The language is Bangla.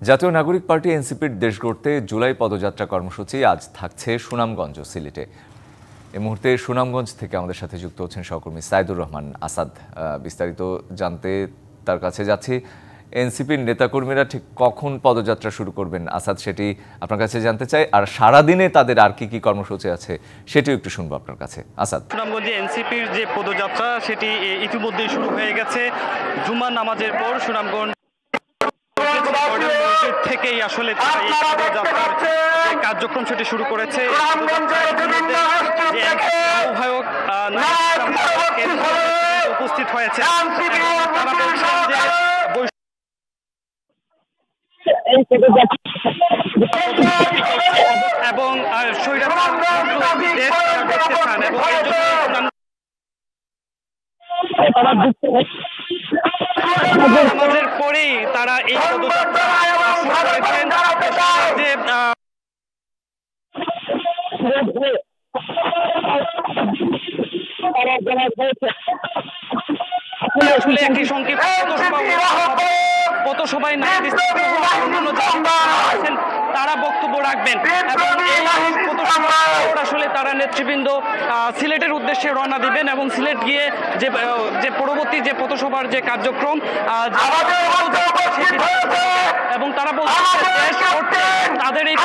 জাতীয় নাগরিক পার্টি এনসিপির দেশ গড়তে জুলাই পদযাত্রা কর্মসূচি আজ থাকছে সুনামগঞ্জ ও সিলেটে। এই মুহূর্তে সুনামগঞ্জ থেকে আমাদের সাথে যুক্ত হচ্ছেন সহকর্মী সাইদুর রহমান আসাদ। বিস্তারিত জানতে তার কাছে যাচ্ছি। এনসিপির নেতাকর্মীরা ঠিক কখন পদযাত্রা শুরু করবেন আসাদ, সেটি আপনার কাছে জানতে চাই। আর সারাদিনে তাদের আর কি কি কর্মসূচি আছে সেটিও একটু শুনবো আপনার কাছে আসাদ। সুনামগঞ্জে এনসিপির যে পদযাত্রা সেটি ইতিমধ্যেই শুরু হয়ে গেছে। জুমার নামাজের পর সুনামগঞ্জ থেকেই আসলে এই পদযাত্রার যে কার্যক্রম সেটি শুরু করেছে। আহ্বায়ক উপস্থিত হয়েছে তারা বলছেন যে এবং নামাজের পরেই তারা এই পদযাত্রা শুরু করেছেন। যে আসলে একটি সংক্ষিপ্ত পথসভায় তারা বক্তব্য রাখবেন এবং এই আসলে তারা নেতৃবৃন্দ সিলেটের উদ্দেশ্যে রওনা দিবেন এবং সিলেট গিয়ে যে পরবর্তী যে পথসভার যে কার্যক্রম এবং তারা বলছেন তাদের এই